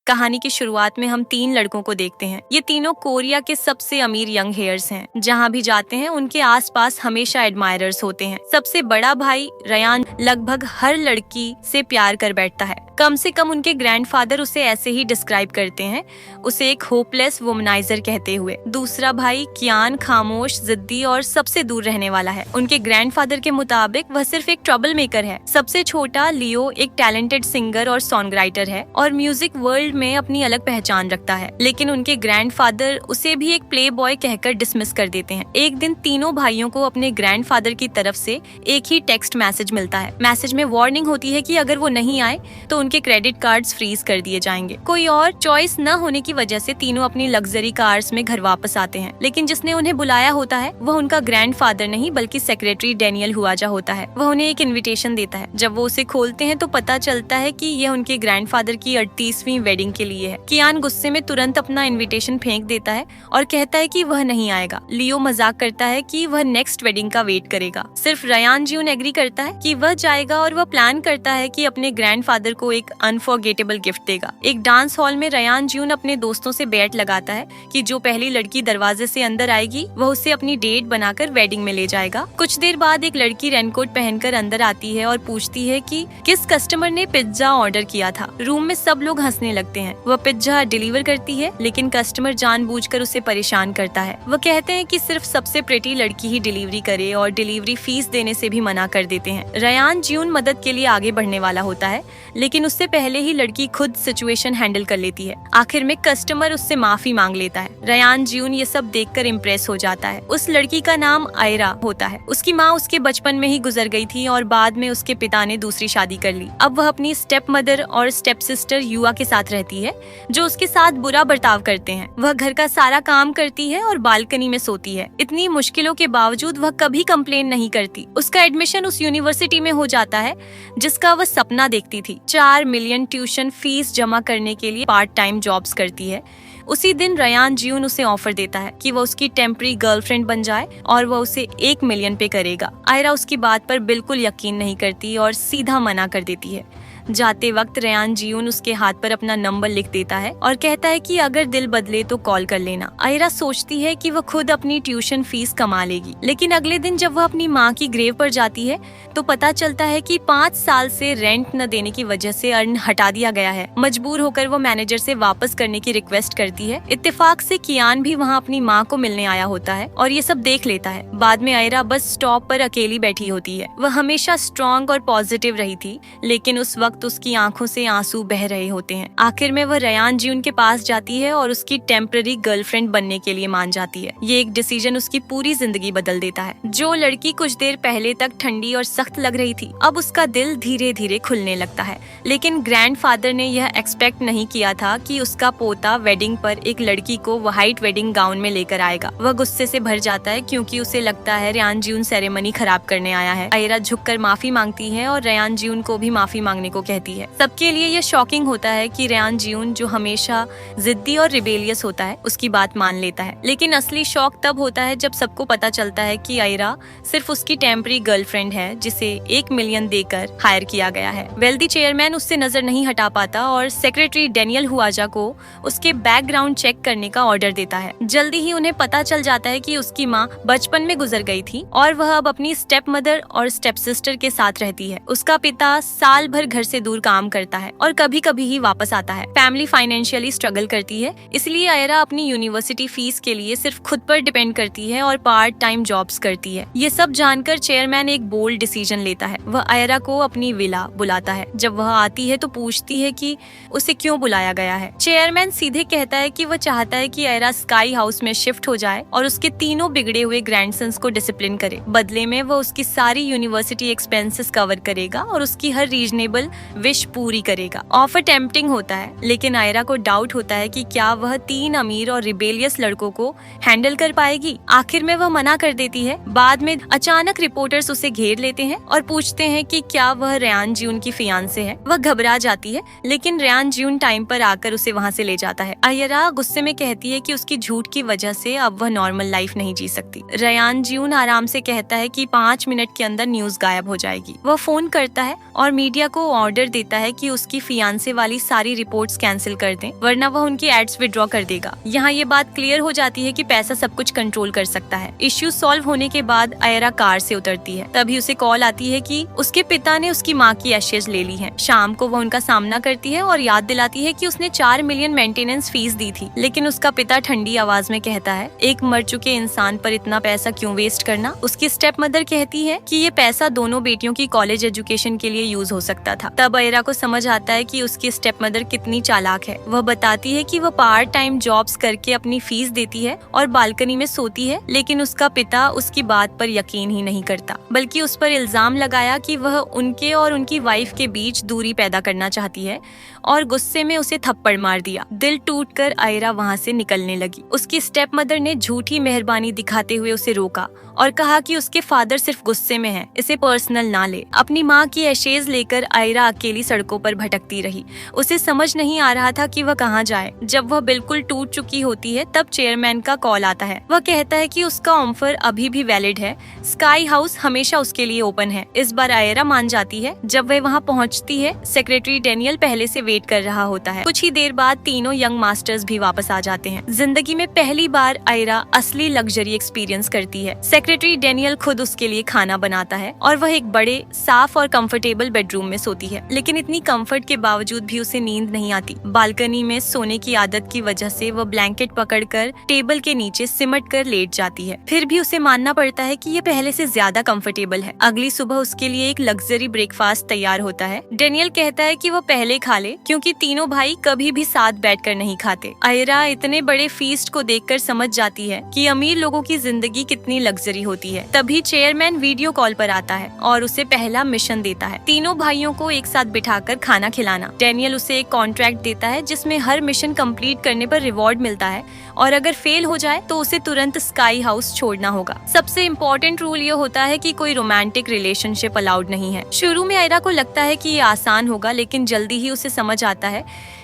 कहानी की शुरुआत में हम 3 लड़कों को देखते हैं। ये तीनों कोरिया के सबसे अमीर यंग हेयर्स हैं। जहाँ भी जाते हैं उनके आसपास हमेशा एडमायरर्स होते हैं। सबसे बड़ा भाई रयान लगभग हर लड़की से प्यार कर बैठता है। कम से कम उनके ग्रैंडफादर उसे ऐसे ही डिस्क्राइब करते हैं, उसे एक होपलेस वुमनाइजर कहते हुए। दूसरा भाई कियान खामोश, जिद्दी और सबसे दूर रहने वाला है। उनके ग्रैंडफादर के मुताबिक वह सिर्फ एक ट्रबल मेकर है। सबसे छोटा लियो एक टैलेंटेड सिंगर और सॉन्ग राइटर है और म्यूजिक वर्ल्ड में अपनी अलग पहचान रखता है, लेकिन उनके ग्रैंडफादर उसे भी एक प्ले बॉय कहकर डिसमिस कर देते हैं। एक दिन तीनों भाइयों को अपने ग्रैंडफादर की तरफ से एक ही टेक्स्ट मैसेज मिलता है। मैसेज में वार्निंग होती है कि अगर वो नहीं आए तो उनके क्रेडिट कार्ड्स फ्रीज कर दिए जाएंगे। कोई और चॉइस न होने की वजह से तीनों अपनी लग्जरी कार्स में घर वापस आते हैं, लेकिन जिसने उन्हें बुलाया होता है वह उनका ग्रैंडफादर नहीं बल्कि सेक्रेटरी डेनियल हुआजा होता है। वह उन्हें एक इन्विटेशन देता है। जब वो उसे खोलते हैं तो पता चलता है कि यह उनके ग्रैंडफादर की 38वीं वेडिंग के लिए है। कियान गुस्से में तुरंत अपना इन्विटेशन फेंक देता है और कहता है कि वह नहीं आएगा। लियो मजाक करता है कि वह नेक्स्ट वेडिंग का वेट करेगा। सिर्फ रयान जियून एग्री करता है कि वह जाएगा और वह प्लान करता है कि अपने ग्रैंडफादर को एक अनफॉरगेटेबल गिफ्ट देगा। एक डांस हॉल में रयान जियून अपने दोस्तों से बेट लगाता है कि जो पहली लड़की दरवाजे से अंदर आएगी वह उसे अपनी डेट बनाकर वेडिंग में ले जाएगा। कुछ देर बाद एक लड़की रेनकोट पहनकर अंदर आती है और पूछती है कि किस कस्टमर ने पिज्जा ऑर्डर किया था। रूम में सब लोग हंसने लगते हैं। वह पिज्जा डिलीवर करती है, लेकिन कस्टमर जानबूझकर उसे परेशान करता है। वह कहते हैं कि सिर्फ सबसे प्रेटी लड़की ही डिलीवरी करे और डिलीवरी फीस देने से भी मना कर देते हैं। रयान जियून मदद के लिए आगे बढ़ने वाला होता है, लेकिन उससे पहले ही लड़की खुद सिचुएशन हैंडल कर लेती है। आखिर में कस्टमर उससे माफी मांग लेता है। रयान जियून ये सब देखकर इम्प्रेस हो जाता है। उस लड़की का नाम आयरा होता है। उसकी माँ उसके बचपन में ही गुजर गई थी और बाद में उसके पिता ने दूसरी शादी कर ली। अब वह अपनी स्टेप मदर और स्टेप सिस्टर युआ के साथ रहती है, जो उसके साथ बुरा बर्ताव करते हैं। वह घर का सारा काम करती है और बालकनी में सोती है। इतनी मुश्किलों के बावजूद वह कभी कंप्लेन नहीं करती। उसका एडमिशन उस यूनिवर्सिटी में हो जाता है जिसका वह सपना देखती थी। 4 मिलियन ट्यूशन फीस जमा करने के लिए पार्ट टाइम जॉब्स करती है। उसी दिन रयान जियून उसे ऑफर देता है कि वह उसकी टेम्पररी गर्लफ्रेंड बन जाए और वह उसे 1 मिलियन पे करेगा। आयरा उसकी बात पर बिल्कुल यकीन नहीं करती और सीधा मना कर देती है। जाते वक्त रयान जियून उसके हाथ पर अपना नंबर लिख देता है और कहता है कि अगर दिल बदले तो कॉल कर लेना। आयरा सोचती है कि वह खुद अपनी ट्यूशन फीस कमा लेगी, लेकिन अगले दिन जब वह अपनी माँ की ग्रेव पर जाती है तो पता चलता है कि 5 साल से रेंट न देने की वजह से अर्न हटा दिया गया है। मजबूर होकर वो मैनेजर से वापस करने की रिक्वेस्ट करती है। इत्तेफाक से कियान भी वहाँ अपनी माँ को मिलने आया होता है और ये सब देख लेता है। बाद में आयरा बस स्टॉप पर अकेली बैठी होती है। वह हमेशा स्ट्रॉन्ग और पॉजिटिव रही थी, लेकिन उस वक्त उसकी आंखों से आंसू बह रहे होते हैं। आखिर में वह रयान जियून के पास जाती है और उसकी टेम्पररी गर्लफ्रेंड बनने के लिए मान जाती है। ये एक डिसीजन उसकी पूरी जिंदगी बदल देता है। जो लड़की कुछ देर पहले तक ठंडी और सख्त लग रही थी, अब उसका दिल धीरे धीरे खुलने लगता है। लेकिन ग्रैंडफादर ने यह एक्सपेक्ट नहीं किया था कि उसका पोता वेडिंग पर एक लड़की को व्हाइट वेडिंग गाउन में लेकर आएगा। वह गुस्से से भर जाता है क्योंकि उसे लगता है रयान जियून सेरेमनी खराब करने आया है। आयरा झुककर माफी मांगती है और रयान जियून को भी माफी मांगने को कहती है। सबके लिए यह शॉकिंग होता है कि रयान जियून, जो हमेशा जिद्दी और रिबेलियस होता है, उसकी बात मान लेता है। लेकिन असली शॉक तब होता है जब सबको पता चलता है कि आयरा सिर्फ उसकी टेम्पररी गर्लफ्रेंड है जिसे 1 मिलियन देकर हायर किया गया है। वेल्दी चेयरमैन उससे नजर नहीं हटा पाता और सेक्रेटरी डेनियल हुआजा को उसके बैकग्राउंड चेक करने का ऑर्डर देता है। जल्दी ही उन्हें पता चल जाता है कि उसकी माँ बचपन में गुजर गई थी और वह अब अपनी स्टेप मदर और स्टेप सिस्टर के साथ रहती है। उसका पिता साल भर घर से दूर काम करता है और कभी कभी ही वापस आता है। फैमिली फाइनेंशियली स्ट्रगल करती है, इसलिए आयरा अपनी यूनिवर्सिटी फीस के लिए सिर्फ खुद पर डिपेंड करती है और पार्ट टाइम जॉब्स करती है। ये सब जानकर चेयरमैन एक बोल्ड डिसीजन लेता है। वह आयरा को अपनी विला बुलाता है। जब वह आती है तो पूछती है कि उसे क्यों बुलाया गया है। चेयरमैन सीधे कहता है कि वह चाहता है कि आयरा स्काई हाउस में शिफ्ट हो जाए और उसके तीनों बिगड़े हुए ग्रैंडसन्स को डिसिप्लिन करे। बदले में वह उसकी सारी यूनिवर्सिटी एक्सपेंसेस कवर करेगा और उसकी हर रीजनेबल विश पूरी करेगा। ऑफर टेम्पटिंग होता है, लेकिन आयरा को डाउट होता है कि क्या वह 3 अमीर और रिबेलियस लड़कों को हैंडल कर पाएगी। आखिर में वह मना कर देती है। बाद में अचानक रिपोर्टर्स उसे घेर लेते हैं और पूछते हैं कि क्या वह रयान जियून की फियांसे है। वह घबरा जाती है, लेकिन रयान जियून टाइम पर आकर उसे वहाँ से ले जाता है। आयरा गुस्से में कहती है कि उसकी झूठ की वजह से अब वह नॉर्मल लाइफ नहीं जी सकती। रयान जियून आराम से कहता है कि 5 मिनट के अंदर न्यूज गायब हो जाएगी। वह फोन करता है और मीडिया को ऑर्डर देता है कि उसकी फियांसे वाली सारी रिपोर्ट्स कैंसिल कर दें, वरना वह उनकी एड्स विड्रॉ कर देगा। यहाँ ये बात क्लियर हो जाती है कि पैसा सब कुछ कंट्रोल कर सकता है। इश्यू सॉल्व होने के बाद आयरा कार से उतरती है। तभी उसे कॉल आती है कि उसके पिता ने उसकी माँ की एशेज ले ली है। शाम को वह उनका सामना करती है और याद दिलाती है कि उसने 4 मिलियन मेंटेनेंस फीस दी थी, लेकिन उसका पिता ठंडी आवाज में कहता है, एक मर चुके इंसान पर इतना पैसा क्यों वेस्ट करना। उसकी स्टेप मदर कहती है कि ये पैसा दोनों बेटियों की कॉलेज एजुकेशन के लिए यूज हो सकता था। तब आयरा को समझ आता है कि उसकी स्टेप मदर कितनी चालाक है। वह बताती है कि वह पार्ट टाइम जॉब्स करके अपनी फीस देती है और बालकनी में सोती है, लेकिन उसका पिता उसकी बात पर यकीन ही नहीं करता, बल्कि उस पर इल्जाम लगाया कि वह उनके और उनकी वाइफ के बीच दूरी पैदा करना चाहती है और गुस्से में उसे थप्पड़ मार दिया। दिल टूटकर आयरा वहाँ से निकलने लगी। उसकी स्टेप मदर ने झूठी मेहरबानी दिखाते हुए उसे रोका और कहा कि उसके फादर सिर्फ गुस्से में हैं, इसे पर्सनल ना ले। अपनी माँ की एशेज लेकर आयरा अकेली सड़कों पर भटकती रही। उसे समझ नहीं आ रहा था कि वह कहाँ जाए। जब वह बिल्कुल टूट चुकी होती है तब चेयरमैन का कॉल आता है। वह कहता है कि उसका ऑफर अभी भी वैलिड है, स्काई हाउस हमेशा उसके लिए ओपन है। इस बार आयरा मान जाती है। जब वह वहाँ पहुँचती है, सेक्रेटरी डेनियल पहले से वेट कर रहा होता है। कुछ ही देर बाद तीनों यंग मास्टर्स भी वापस आ जाते हैं। जिंदगी में पहली बार आयरा असली लग्जरी एक्सपीरियंस करती है। सेक्रेटरी डेनियल खुद उसके लिए खाना बनाता है और वह एक बड़े साफ और कंफर्टेबल बेडरूम में सोती है, लेकिन इतनी कंफर्ट के बावजूद भी उसे नींद नहीं आती। बालकनी में सोने की आदत की वजह से वह ब्लैंकेट पकड़कर टेबल के नीचे सिमट कर लेट जाती है। फिर भी उसे मानना पड़ता है कि ये पहले से ज्यादा कंफर्टेबल है। अगली सुबह उसके लिए एक लग्जरी ब्रेकफास्ट तैयार होता है। डेनियल कहता है कि वह पहले खा ले, क्योंकि तीनों भाई कभी भी साथ बैठकर नहीं खाते। आयरा इतने बड़े फीस्ट को देखकर समझ जाती है कि अमीर लोगों की जिंदगी कितनी लग्जरी होती है। तभी चेयरमैन वीडियो कॉल पर आता है और उसे पहला मिशन देता है, तीनों भाइयों को एक साथ बिठाकर खाना खिलाना। डेनियल उसे एक कॉन्ट्रैक्ट देता है जिसमें हर मिशन कंप्लीट करने पर रिवॉर्ड मिलता है और अगर फेल हो जाए तो उसे तुरंत स्काई हाउस छोड़ना होगा। सबसे इम्पोर्टेंट रूल ये होता है कि कोई रोमांटिक रिलेशनशिप अलाउड नहीं है। शुरू में आयरा को लगता है कि ये आसान होगा, लेकिन जल्दी ही उसे समझ आता है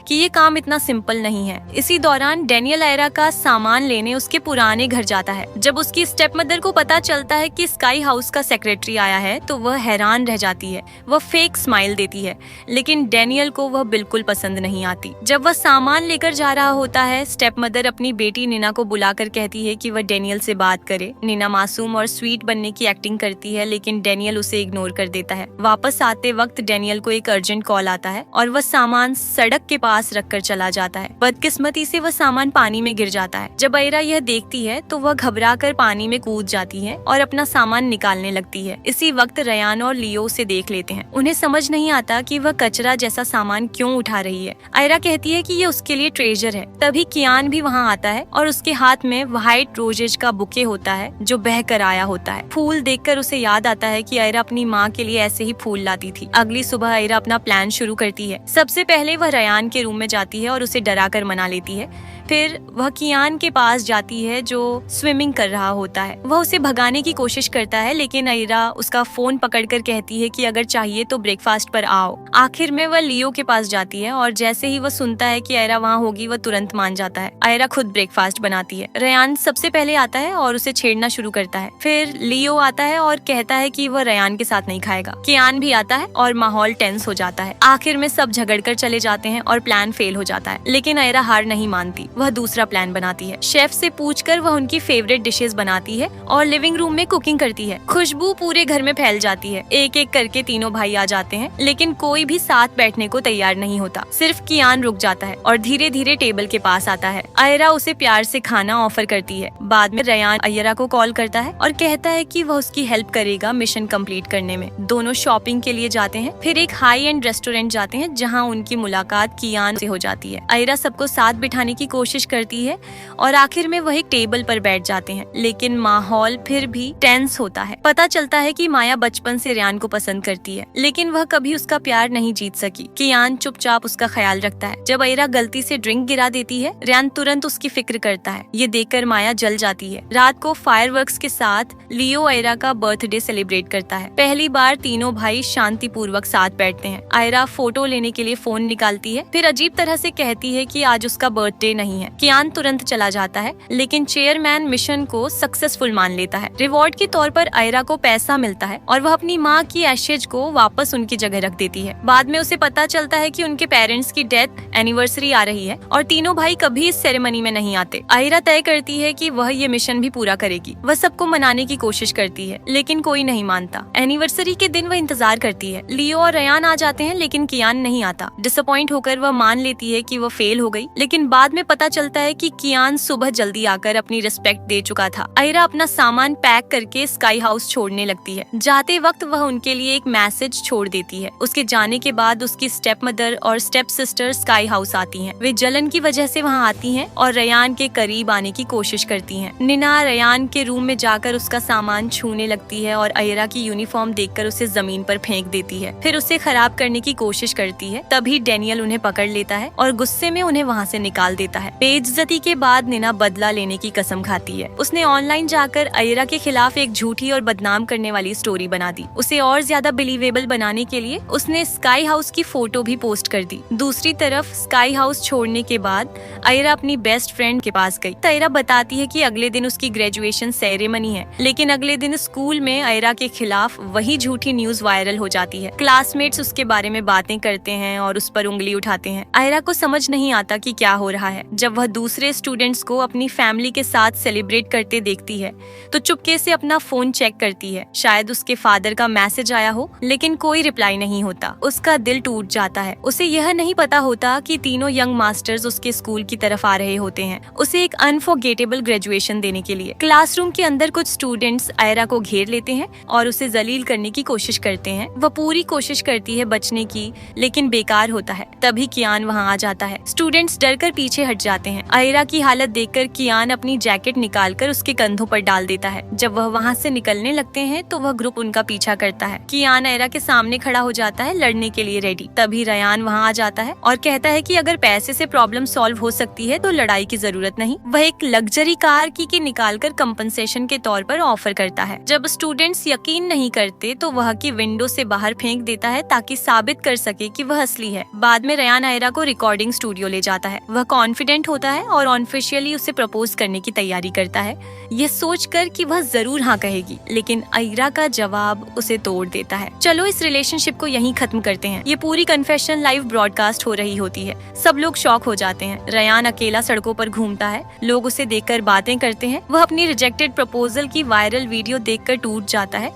कि ये काम इतना सिंपल नहीं है। इसी दौरान डेनियल आयरा का सामान लेने उसके पुराने घर जाता है। जब उसकी स्टेप मदर को पता चलता है कि स्काई हाउस का सेक्रेटरी आया है तो वह हैरान रह जाती है। वह फेक स्माइल देती है, लेकिन डेनियल को वह बिल्कुल पसंद नहीं आती। जब वह सामान लेकर जा रहा होता है, स्टेप मदर अपनी बेटी नीना को बुलाकर कहती है कि वह डेनियल से बात करे। नीना मासूम और स्वीट बनने की एक्टिंग करती है, लेकिन डेनियल उसे इग्नोर कर देता है। वापस आते वक्त डेनियल को एक अर्जेंट कॉल आता है और वह सामान सड़क के पास रखकर चला जाता है। बदकिस्मती से वह सामान पानी में गिर जाता है। जब आयरा यह देखती है तो वह घबराकर पानी में कूद जाती है और अपना सामान निकालने लगती है। इसी वक्त रयान और लियो उसे देख लेते हैं। उन्हें समझ नहीं आता कि वह कचरा जैसा सामान क्यों उठा रही है। आयरा कहती है कि ये उसके लिए ट्रेजर है। तभी कियान भी वहाँ आता है और उसके हाथ में व्हाइट रोजेज का बुके होता है जो बह कर आया होता है। फूल देखकर उसे याद आता है कि आयरा अपनी माँ के लिए ऐसे ही फूल लाती थी। अगली सुबह आयरा अपना प्लान शुरू करती है। सबसे पहले वह रयान के रूम में जाती है और उसे डरा कर मना लेती है। फिर वह कियान के पास जाती है जो स्विमिंग कर रहा होता है। वह उसे भगाने की कोशिश करता है, लेकिन आयरा उसका फोन पकड़कर कहती है कि अगर चाहिए तो ब्रेकफास्ट पर आओ। आखिर में वह लियो के पास जाती है और जैसे ही वह सुनता है कि आयरा वहाँ होगी वह तुरंत मान जाता है। आयरा खुद ब्रेकफास्ट बनाती है। रयान सबसे पहले आता है और उसे छेड़ना शुरू करता है। फिर लियो आता है और कहता है कि वह रयान के साथ नहीं खाएगा। कियान भी आता है और माहौल टेंस हो जाता है। आखिर में सब झगड़कर चले जाते हैं और प्लान फेल हो जाता है, लेकिन आयरा हार नहीं मानती। वह दूसरा प्लान बनाती है। शेफ से पूछकर वह उनकी फेवरेट डिशेस बनाती है और लिविंग रूम में कुकिंग करती है। खुशबू पूरे घर में फैल जाती है। एक एक करके तीनों भाई आ जाते हैं, लेकिन कोई भी साथ बैठने को तैयार नहीं होता। सिर्फ कियान रुक जाता है और धीरे धीरे टेबल के पास आता है। आयरा उसे प्यार से खाना ऑफर करती है। बाद में रयान आयरा को कॉल करता है और कहता है कि वह उसकी हेल्प करेगा मिशन कंप्लीट करने में। दोनों शॉपिंग के लिए जाते हैं। फिर एक हाई एंड रेस्टोरेंट जाते हैं जहाँ उनकी मुलाकात कियान से हो जाती है। आयरा सबको साथ बिठाने की कोशिश करती है और आखिर में वह एक टेबल पर बैठ जाते हैं, लेकिन माहौल फिर भी टेंस होता है। पता चलता है कि माया बचपन से रयान को पसंद करती है, लेकिन वह कभी उसका प्यार नहीं जीत सकी। कियान चुपचाप उसका ख्याल रखता है। जब आयरा गलती से ड्रिंक गिरा देती है, रयान तुरंत उसकी फिक्र करता है। ये देखकर माया जल जाती है। रात को फायरवर्क्स के साथ लियो आयरा का बर्थडे सेलिब्रेट करता है। पहली बार तीनों भाई शांतिपूर्वक साथ बैठते हैं। आयरा फोटो लेने के लिए फोन निकालती है, फिर अजीब तरह से कहती है कि आज उसका बर्थडे नहीं नहीं है। कियान तुरंत चला जाता है, लेकिन चेयरमैन मिशन को सक्सेसफुल मान लेता है। रिवॉर्ड के तौर पर आयरा को पैसा मिलता है और वह अपनी माँ की एशेज को वापस उनकी जगह रख देती है। बाद में उसे पता चलता है कि उनके पेरेंट्स की डेथ एनिवर्सरी आ रही है और तीनों भाई कभी इस सेरेमनी में नहीं आते। आयरा तय करती है कि वह ये मिशन भी पूरा करेगी। वह सबको मनाने की कोशिश करती है, लेकिन कोई नहीं मानता। एनिवर्सरी के दिन वह इंतजार करती है। लियो और रयान आ जाते हैं, लेकिन कियान नहीं आता। डिसअपॉइंट होकर वह मान लेती है कि वह फेल हो गई, लेकिन बाद में पता चलता है कि कियान सुबह जल्दी आकर अपनी रिस्पेक्ट दे चुका था। आयरा अपना सामान पैक करके स्काई हाउस छोड़ने लगती है। जाते वक्त वह उनके लिए एक मैसेज छोड़ देती है। उसके जाने के बाद उसकी स्टेप मदर और स्टेप सिस्टर स्काई हाउस आती हैं। वे जलन की वजह से वहां आती हैं और रयान के करीब आने की कोशिश करती हैं। निना रयान के रूम में जाकर उसका सामान छूने लगती है और आयरा की यूनिफॉर्म देखकर उसे जमीन पर फेंक देती है। फिर उसे खराब करने की कोशिश करती है। तभी डैनियल उन्हें पकड़ लेता है और गुस्से में उन्हें वहाँ से निकाल देता है। बेइज्जती के बाद निना बदला लेने की कसम खाती है। उसने ऑनलाइन जाकर आयरा के खिलाफ एक झूठी और बदनाम करने वाली स्टोरी बना दी। उसे और ज्यादा बिलीवेबल बनाने के लिए उसने स्काई हाउस की फोटो भी पोस्ट कर दी। दूसरी तरफ स्काई हाउस छोड़ने के बाद आयरा अपनी बेस्ट फ्रेंड के पास गई। आयरा बताती है कि अगले दिन उसकी ग्रेजुएशन सेरेमनी है, लेकिन अगले दिन स्कूल में आयरा के खिलाफ वही झूठी न्यूज वायरल हो जाती है। क्लासमेट्स उसके बारे में बातें करते हैं और उस पर उंगली उठाते हैं। आयरा को समझ नहीं आता कि क्या हो रहा है। जब वह दूसरे स्टूडेंट्स को अपनी फैमिली के साथ सेलिब्रेट करते देखती है तो चुपके से अपना फोन चेक करती है। शायद उसके फादर का मैसेज आया हो, लेकिन कोई रिप्लाई नहीं होता। उसका दिल टूट जाता है। उसे यह नहीं पता होता कि तीनों यंग मास्टर्स उसके स्कूल की तरफ आ रहे होते हैं, उसे एक अनफॉरगेटेबल ग्रेजुएशन देने के लिए। क्लासरूम के अंदर कुछ स्टूडेंट्स आयरा को घेर लेते हैं और उसे जलील करने की कोशिश करते हैं। वह पूरी कोशिश करती है बचने की, लेकिन बेकार होता है। तभी कियान वहाँ आ जाता है। स्टूडेंट्स डरकर पीछे हट जाते हैं। आयरा की हालत देखकर कियान अपनी जैकेट निकालकर उसके कंधों पर डाल देता है। जब वह वहाँ से निकलने लगते हैं तो वह ग्रुप उनका पीछा करता है। कियान आयरा के सामने खड़ा हो जाता है, लड़ने के लिए रेडी। तभी रयान वहाँ आ जाता है और कहता है कि अगर पैसे से प्रॉब्लम सॉल्व हो सकती है तो लड़ाई की जरूरत नहीं। वह एक लग्जरी कार की निकालकर कंपनसेशन के तौर पर ऑफर करता है। जब स्टूडेंट्स यकीन नहीं करते तो वह की विंडो से बाहर फेंक देता है ताकि साबित कर सके कि वह असली है। बाद में रयान आयरा को रिकॉर्डिंग स्टूडियो ले जाता है। वह कॉन्फिडेंट होता है और ऑफिशियली उसे प्रपोज करने की तैयारी करता है, यह सोचकर कि वह जरूर हाँ कहेगी, लेकिन आयरा का जवाब उसे तोड़ देता है। चलो इस रिलेशनशिप को यहीं खत्म करते हैं। ये पूरी कन्फेशन लाइव ब्रॉडकास्ट हो रही होती है। सब लोग शॉक हो जाते हैं। रयान अकेला सड़कों पर घूमता है। लोग उसे देखकर बातें करते हैं। वह अपनी रिजेक्टेड प्रपोजल की वायरल वीडियो देखकर टूट जाता है।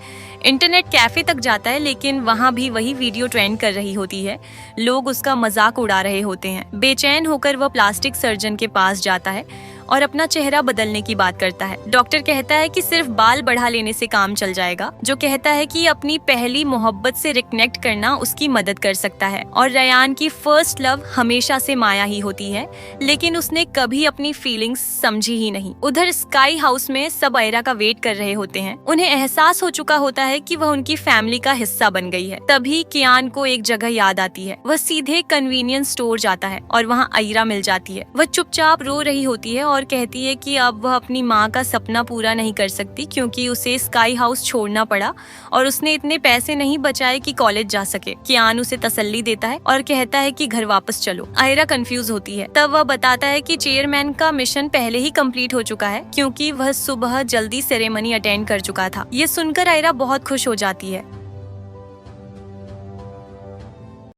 इंटरनेट कैफे तक जाता है, लेकिन वहाँ भी वही वीडियो ट्रेंड कर रही होती है। लोग उसका मजाक उड़ा रहे होते हैं। बेचैन होकर वह प्लास्टिक सर्जन के पास जाता है और अपना चेहरा बदलने की बात करता है। डॉक्टर कहता है कि सिर्फ बाल बढ़ा लेने से काम चल जाएगा, जो कहता है कि अपनी पहली मोहब्बत से रिकनेक्ट करना उसकी मदद कर सकता है। और रयान की फर्स्ट लव हमेशा से माया ही होती है, लेकिन उसने कभी अपनी फीलिंग्स समझी ही नहीं। उधर स्काई हाउस में सब आयरा का वेट कर रहे होते हैं। उन्हें एहसास हो चुका होता है कि वह उनकी फैमिली का हिस्सा बन गई है। तभी कियान को एक जगह याद आती है। वह सीधे कन्वीनियंस स्टोर जाता है और वहाँ आयरा मिल जाती है। वह चुपचाप रो रही होती है और कहती है कि अब वह अपनी माँ का सपना पूरा नहीं कर सकती, क्योंकि उसे स्काई हाउस छोड़ना पड़ा और उसने इतने पैसे नहीं बचाए कि कॉलेज जा सके। कियान उसे तसल्ली देता है और कहता है कि घर वापस चलो। आयरा कंफ्यूज होती है। तब वह बताता है कि चेयरमैन का मिशन पहले ही कंप्लीट हो चुका है, क्योंकि वह सुबह जल्दी सेरेमनी अटेंड कर चुका था। ये सुनकर आयरा बहुत खुश हो जाती है।